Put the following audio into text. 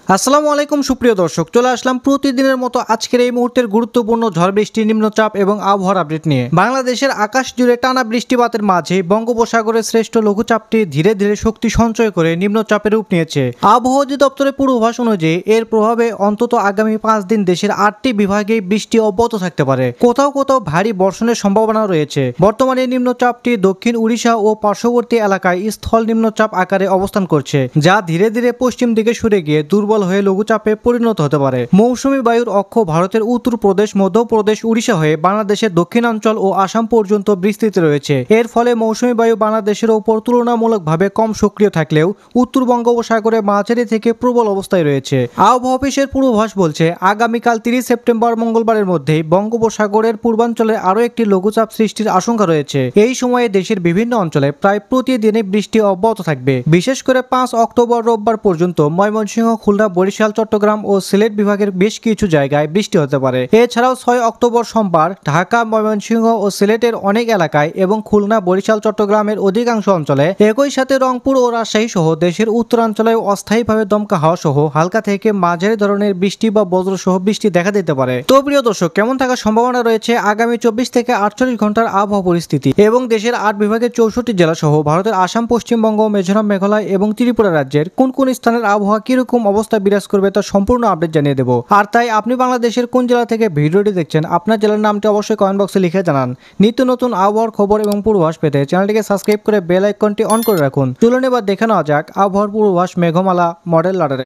আসসালামু আলাইকুম সুপ্রিয় দর্শক, চলে আসলাম প্রতিদিনের মতো আজকের এই মুহূর্তের গুরুত্বপূর্ণ ঝড় বৃষ্টি, নিম্নচাপ এবং আবহাওয়ার আপডেট নিয়ে। বাংলাদেশের আকাশ জুড়ে টানা বৃষ্টিপাতের মাঝে বঙ্গোপসাগরের শ্রেষ্ঠ লঘুচাপটি ধীরে ধীরে শক্তি সঞ্চয় করে নিম্নচাপের রূপ নিয়েছে। আবহাওয়া অধিদপ্তরের পূর্বাভাস অনুযায়ী এর প্রভাবে অন্তত আগামী 5 দিন দেশের 8টি বিভাগে বৃষ্টি অব্যাহত থাকতে পারে। কোথাও কোথাও ভারী বর্ষণের সম্ভাবনা রয়েছে। বর্তমানে নিম্নচাপটি দক্ষিণ উড়িষ্যা ও পার্শ্ববর্তী এলাকায় স্থল নিম্নচাপ আকারে অবস্থান করছে, যা ধীরে ধীরে পশ্চিম দিকে সরে গিয়ে দুর্বল হয়ে লঘুচাপে পরিণত হতে পারে। মৌসুমী বায়ুর অক্ষ ভারতের উত্তরপ্রদেশ, মধ্যপ্রদেশ, উড়িষ্যা হয়ে বাংলাদেশের দক্ষিণাঞ্চল ও আসাম পর্যন্ত বিস্তৃত রয়েছে। এর ফলে মৌসুমী বায়ু বাংলাদেশের ওপর তুলনামূলকভাবে কম সক্রিয় থাকলেও উত্তর বঙ্গোপসাগরে মাঝারি থেকে প্রবল অবস্থায় রয়েছে। আবহাওয়া অফিসের পূর্বাভাস বলছে, আগামীকাল 30 সেপ্টেম্বর মঙ্গলবারের মধ্যেই বঙ্গোপসাগরের পূর্বাঞ্চলে আরও একটি লঘুচাপ সৃষ্টির আশঙ্কা রয়েছে। এই সময়ে দেশের বিভিন্ন অঞ্চলে প্রায় প্রতিদিনই বৃষ্টি অব্যাহত থাকবে। বিশেষ করে 5 অক্টোবর রোববার পর্যন্ত ময়মনসিংহ, খুলনা, বরিশাল, চট্টগ্রাম ও সিলেট বিভাগের বেশ কিছু জায়গায় বৃষ্টি হতে পারে। এছাড়াও 6 অক্টোবর সোমবার ঢাকা, ময়মনসিংহ ও সিলেটের অনেক এলাকায় এবং খুলনা, বরিশাল, চট্টগ্রামের অধিকাংশ অঞ্চলে, একই সাথে রংপুর ও রাজশাহী সহ দেশের উত্তরাঞ্চলেও অস্থায়ীভাবে দমকা হাওয়া সহ হালকা থেকে মাঝারি ধরনের বৃষ্টি বা বজ্র সহ বৃষ্টি দেখা দিতে পারে। তো প্রিয় দর্শক, কেমন থাকার সম্ভাবনা রয়েছে আগামী 24 থেকে 48 ঘন্টার আবহাওয়া পরিস্থিতি এবং দেশের 8 বিভাগের 64 জেলা সহ ভারতের আসাম, পশ্চিমবঙ্গ, মিজোরাম, মেঘালয় এবং ত্রিপুরা রাজ্যের কোন কোন স্থানের আবহাওয়া কিরকম অবস্থা বিরাজ করবে তা সম্পূর্ণ আপডেট জানিয়ে দেব। আর তাই আপনি বাংলাদেশের কোন জেলা থেকে ভিডিওটি দেখছেন, আপনার জেলার নামটি অবশ্যই কমেন্ট বক্সে লিখে জানান। নিত্য নতুন আবহাওয়ার খবর এবং পূর্বাভাস পেতে চ্যানেলটিকে সাবস্ক্রাইব করে বেল আইকনটি অন করে রাখুন। চলুন এবার দেখে নেওয়া যাক আবহাওয়ার পূর্বাভাস মেঘমালা মডেল রাডারে।